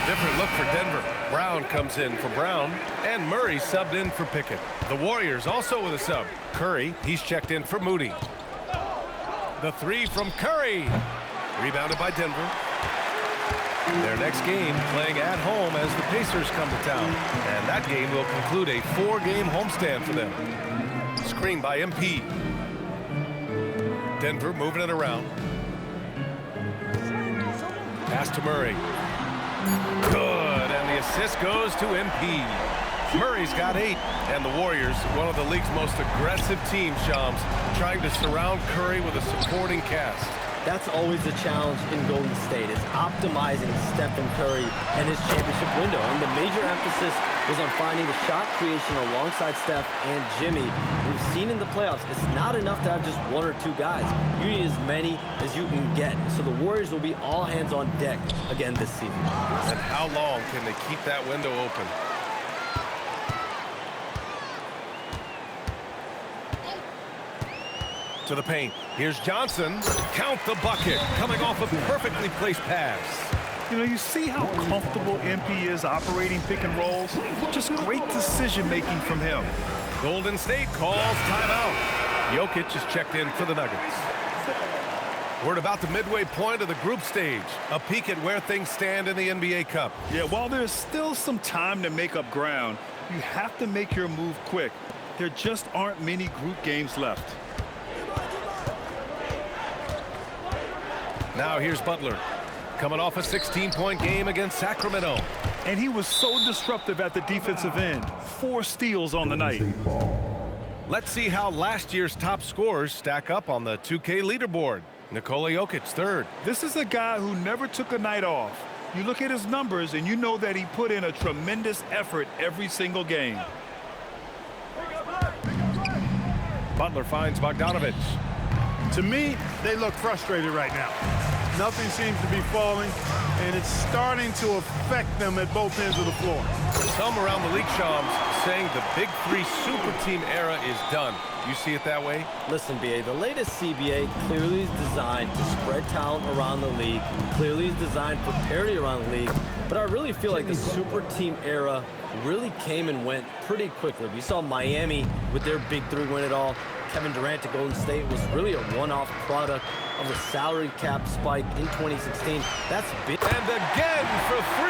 different look for Denver. Brown comes in for Brown, and Murray subbed in for Pickett. The Warriors also with a sub. Curry, he's checked in for Moody. The three from Curry. Rebounded by Denver. Their next game playing at home as the Pacers come to town. And that game will conclude a 4-game homestand for them. Screen by MP. Denver moving it around. Pass to Murray. Good, and the assist goes to MP. Murray's got 8, and the Warriors, one of the league's most aggressive teams, Shams, trying to surround Curry with a supporting cast. That's always the challenge in Golden State, is optimizing Stephen Curry and his championship window. And the major emphasis was on finding the shot creation alongside Steph and Jimmy. We've seen in the playoffs, it's not enough to have just 1 or 2 guys. You need as many as you can get. So the Warriors will be all hands on deck again this season. And how long can they keep that window open? To the paint. Here's Johnson. Count the bucket. Coming off a perfectly placed pass. You know, you see how comfortable MP is operating pick and rolls? Just great decision-making from him. Golden State calls timeout. Jokic is checked in for the Nuggets. We're at about the midway point of the group stage. A peek at where things stand in the NBA Cup. Yeah, while there's still some time to make up ground, you have to make your move quick. There just aren't many group games left. Now here's Butler, coming off a 16-point game against Sacramento. And he was so disruptive at the defensive end. 4 steals on the night. Let's see how last year's top scorers stack up on the 2K leaderboard. Nikola Jokic, 3rd. This is a guy who never took a night off. You look at his numbers and you know that he put in a tremendous effort every single game. Butler finds Bogdanovic. To me, they look frustrated right now. Nothing seems to be falling, and it's starting to affect them at both ends of the floor. Some around the league, Shams, saying the Big 3 super team era is done. You see it that way? Listen, BA, the latest CBA clearly is designed to spread talent around the league, clearly is designed for parity around the league, but I really feel like the super team era really came and went pretty quickly. We saw Miami with their Big 3 win it all. Kevin Durant to Golden State was really a one-off product of the salary cap spike in 2016. That's big. And again for 3.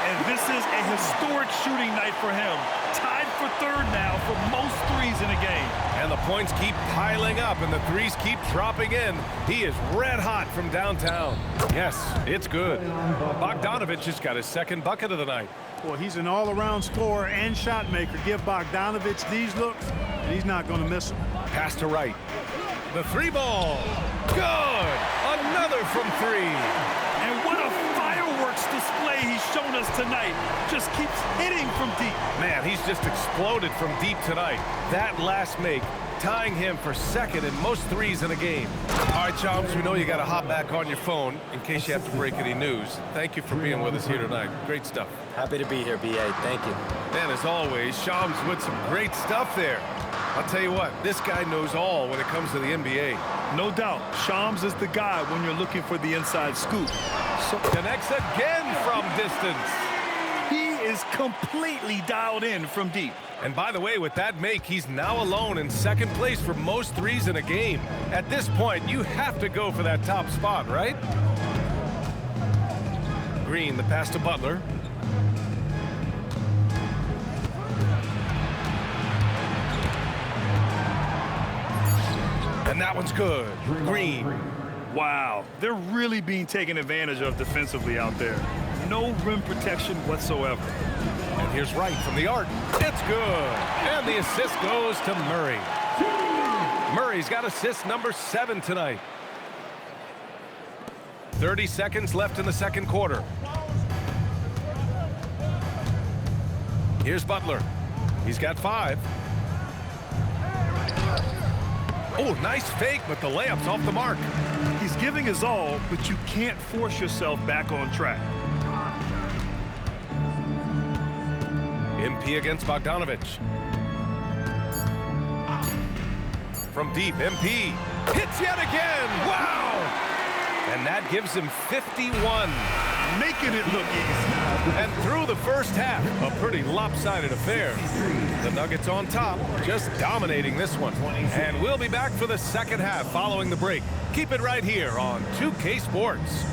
And this is a historic shooting night for him. Tied for 3rd now for most threes in a game. And the points keep piling up and the threes keep dropping in. He is red hot from downtown. Yes, it's good. Bogdanovic just got his 2nd bucket of the night. Boy, he's an all-around scorer and shot maker. Give Bogdanovic these looks, and he's not going to miss them. Pass to right. The 3 ball. Good. Another from 3. And what a fireworks display he's shown us tonight. Just keeps hitting from deep. Man, he's just exploded from deep tonight. That last make, tying him for 2nd in most threes in a game. All right, Chomps, we know you got to hop back on your phone in case you have to break any news. Thank you for being with us here tonight. Great stuff. Happy to be here, BA. Thank you. And as always, Shams with some great stuff there. I'll tell you what, this guy knows all when it comes to the NBA. No doubt, Shams is the guy when you're looking for the inside scoop. So connects again from distance. He is completely dialed in from deep. And by the way, with that make, he's now alone in 2nd place for most threes in a game. At this point, you have to go for that top spot, right? Green, the pass to Butler. And that one's good. Green. Wow, they're really being taken advantage of defensively out there. No rim protection whatsoever. And here's Wright from the arc. It's good. And the assist goes to Murray. Murray's got assist number 7 tonight. 30 seconds left in the 2nd quarter. Here's Butler. He's got 5. Oh, nice fake, but the layup's off the mark. He's giving his all, but you can't force yourself back on track. MP against Bogdanovic. From deep, MP hits yet again. Wow! And that gives him 51. making it look easy. And through the first half, a pretty lopsided affair. The Nuggets on top, just dominating this one. And we'll be back for the second half following the break. Keep it right here on 2K Sports.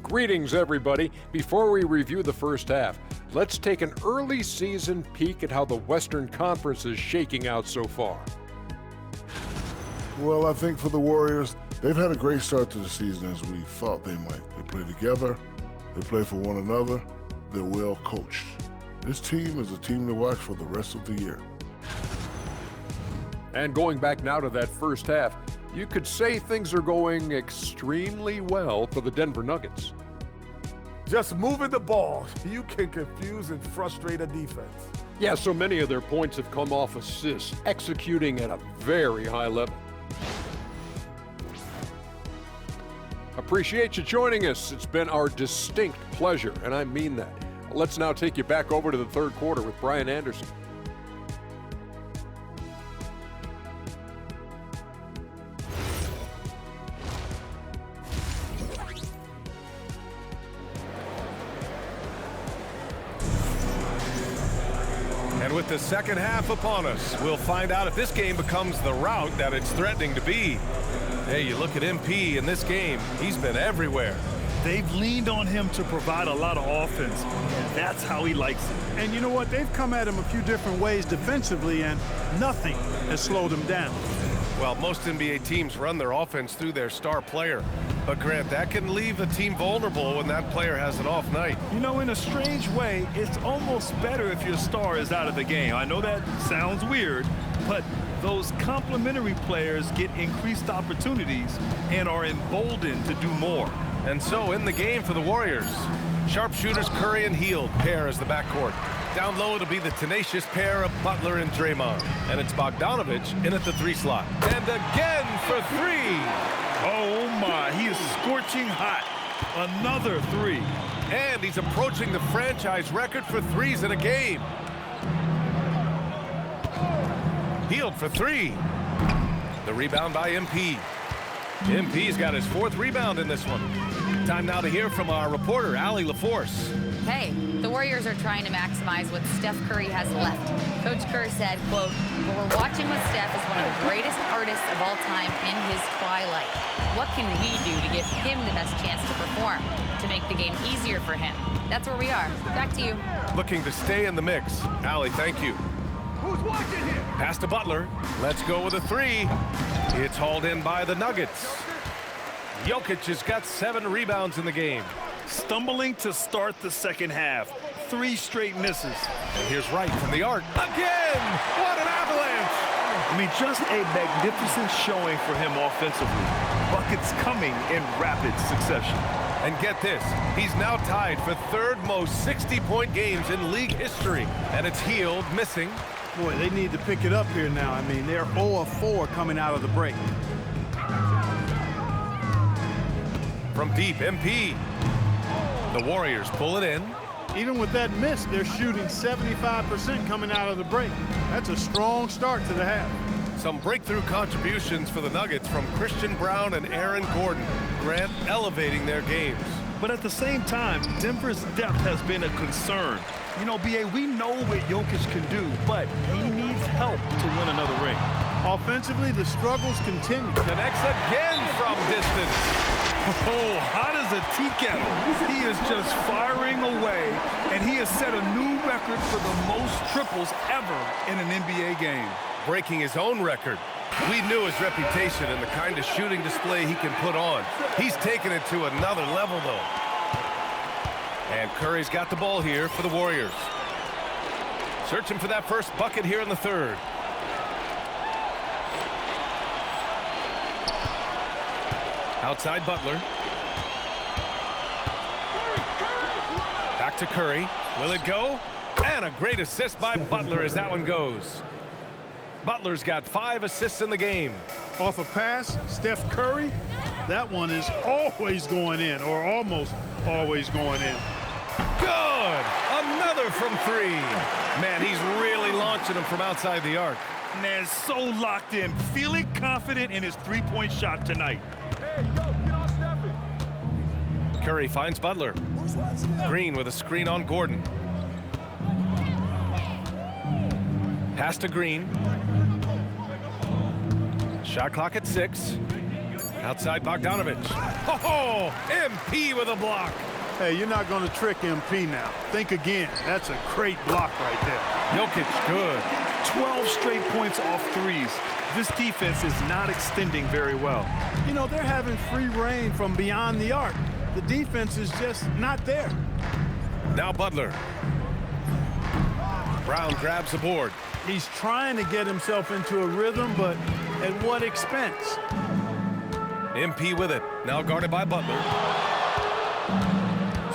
Greetings, everybody. Before we review the first half, let's take an early season peek at how the Western Conference is shaking out so far. Well, I think for the Warriors, they've had a great start to the season as we thought they might. They play together, they play for one another, they're well coached. This team is a team to watch for the rest of the year. And going back now to that first half, you could say things are going extremely well for the Denver Nuggets. Just moving the ball, you can confuse and frustrate a defense. Yeah, so many of their points have come off assists, executing at a very high level. Appreciate you joining us. It's been our distinct pleasure, and I mean that. Let's now take you back over to the third quarter with Brian Anderson. And with the second half upon us, we'll find out if this game becomes the rout that it's threatening to be. Hey, you look at MP in this game, he's been everywhere. They've leaned on him to provide a lot of offense. That's how he likes it. And you know what? They've come at him a few different ways defensively, and nothing has slowed him down. Well, most NBA teams run their offense through their star player. But, Grant, that can leave a team vulnerable when that player has an off night. You know, in a strange way, it's almost better if your star is out of the game. I know that sounds weird, but those complementary players get increased opportunities and are emboldened to do more. And so in the game for the Warriors, sharpshooters Curry and Hield pair as the backcourt. Down low, it'll be the tenacious pair of Butler and Draymond. And it's Bogdanovich in at the 3 slot. And again for 3. Oh, my. He is scorching hot. Another 3. And he's approaching the franchise record for threes in a game. Hield for 3. The rebound by MP. MP's got his 4th rebound in this one. Time now to hear from our reporter, Allie LaForce. Hey, the Warriors are trying to maximize what Steph Curry has left. Coach Kerr said, quote, "What we're watching with Steph is one of the greatest artists of all time in his twilight. What can we do to give him the best chance to perform, to make the game easier for him?" That's where we are. Back to you. Looking to stay in the mix. Allie, thank you. Who's watching here? Pass to Butler. Let's go with a 3. It's hauled in by the Nuggets. Jokic has got 7 rebounds in the game. Stumbling to start the second half. 3 straight misses. And here's Wright from the arc. Again! What an avalanche! I mean, just a magnificent showing for him offensively. Buckets coming in rapid succession. And get this, he's now tied for 3rd most 60-point games in league history. And it's Hield missing. Boy, they need to pick it up here now. I mean, they're 0 of 4 coming out of the break. From deep, MP. The Warriors pull it in. Even with that miss, they're shooting 75% coming out of the break. That's a strong start to the half. Some breakthrough contributions for the Nuggets from Christian Braun and Aaron Gordon. Grant elevating their games. But at the same time, Denver's depth has been a concern. You know, B.A., we know what Jokic can do, but he needs help to win another ring. Offensively, the struggles continue. Connects again from distance. Oh, hot as a tea kettle. He is just firing away, and he has set a new record for the most triples ever in an NBA game. Breaking his own record. We knew his reputation and the kind of shooting display he can put on. He's taken it to another level, though. And Curry's got the ball here for the Warriors. Searching for that first bucket here in the 3rd. Outside Butler. Back to Curry. Will it go? And a great assist by Butler as that one goes. Butler's got 5 assists in the game. Off a pass, Steph Curry, that one is always going in, or almost always going in. Good! Another from 3. Man, he's really launching them from outside the arc. Man, so locked in, feeling confident in his three-point shot tonight. Curry finds Butler. Green with a screen on Gordon. Pass to Green. Shot clock at 6. Outside Bogdanovich. Oh, MP with a block. Hey, you're not going to trick MP now. Think again. That's a great block right there. Jokic, good. 12 straight points off threes. This defense is not extending very well. You know, they're having free reign from beyond the arc. The defense is just not there. Now Butler. Brown grabs the board. He's trying to get himself into a rhythm, but at what expense? MP with it. Now guarded by Butler.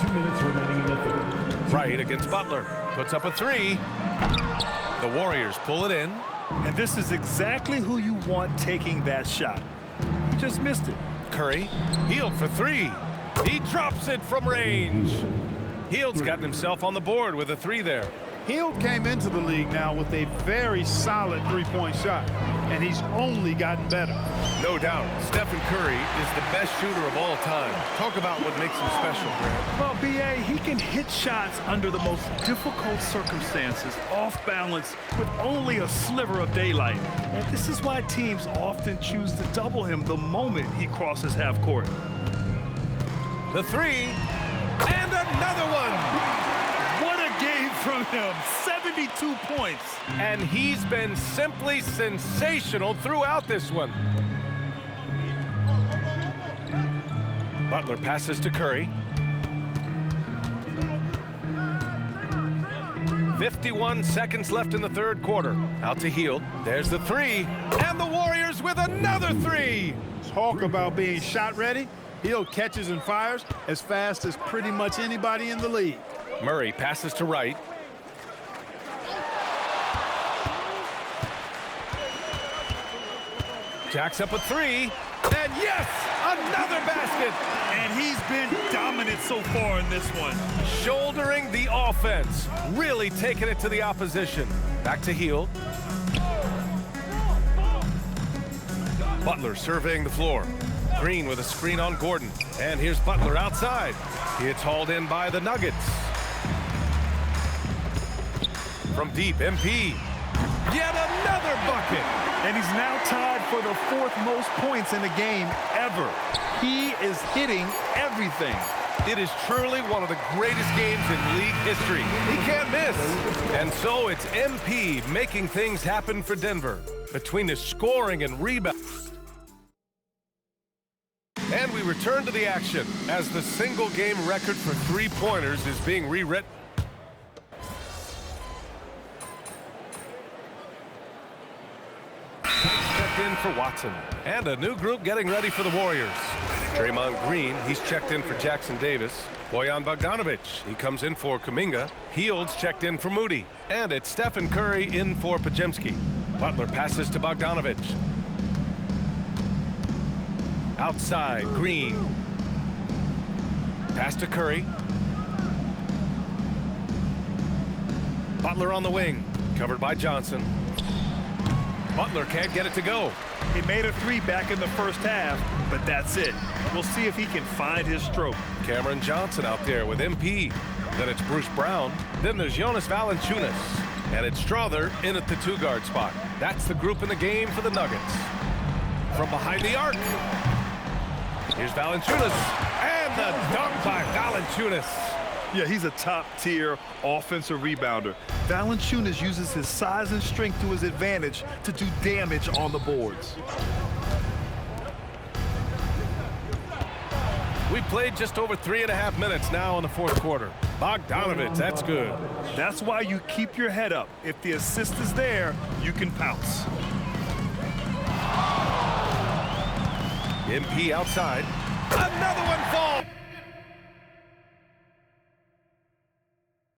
2 minutes remaining in the third. Right against Butler. Puts up a 3. The Warriors pull it in. And this is exactly who you want taking that shot. He just missed it. Curry, Hield for 3. He drops it from range. Hield's gotten himself on the board with a 3 there. Hield came into the league now with a very solid three-point shot, and he's only gotten better. No doubt, Stephen Curry is the best shooter of all time. Talk about what makes him special, Grant. Well, B.A., he can hit shots under the most difficult circumstances, off balance, with only a sliver of daylight. And this is why teams often choose to double him the moment he crosses half court. The 3, and another one! What a game from him, 72 points. And he's been simply sensational throughout this one. Butler passes to Curry. 51 seconds left in the third quarter. Out to Hield. There's the 3. And the Warriors with another 3. Talk about being shot ready. Hield catches and fires as fast as pretty much anybody in the league. Murray passes to Wright. Jacks up a 3. And yes, another basket. And he's been dominant so far in this one. Shouldering the offense. Really taking it to the opposition. Back to Hield. Butler surveying the floor. Green with a screen on Gordon. And here's Butler outside. It's hauled in by the Nuggets. From deep, MP. Yet another bucket. And he's now tied for the 4th most points in a game ever. He is hitting everything. It is truly one of the greatest games in league history. He can't miss. And so it's MP making things happen for Denver. Between the scoring and rebound. And we return to the action as the single game record for three-pointers is being rewritten. Checked in for Watson. And a new group getting ready for the Warriors. Draymond Green, he's checked in for Jackson Davis. Bojan Bogdanovich, he comes in for Kuminga. Hield's checked in for Moody. And it's Stephen Curry in for Podziemski. Butler passes to Bogdanovich. Outside, Green. Pass to Curry. Butler on the wing, covered by Johnson. Butler can't get it to go. He made a 3 back in the first half, but that's it. We'll see if he can find his stroke. Cameron Johnson out there with MP. Then it's Bruce Brown. Then there's Jonas Valanciunas. And it's Strother in at the 2-guard spot. That's the group in the game for the Nuggets. From behind the arc. Here's Valanciunas. And the dunk by Valanciunas. Yeah, he's a top-tier offensive rebounder. Valanciunas uses his size and strength to his advantage to do damage on the boards. We played just over 3.5 minutes now in the fourth quarter. Bogdanovich, that's good. That's why you keep your head up. If the assist is there, you can pounce. MP outside. Another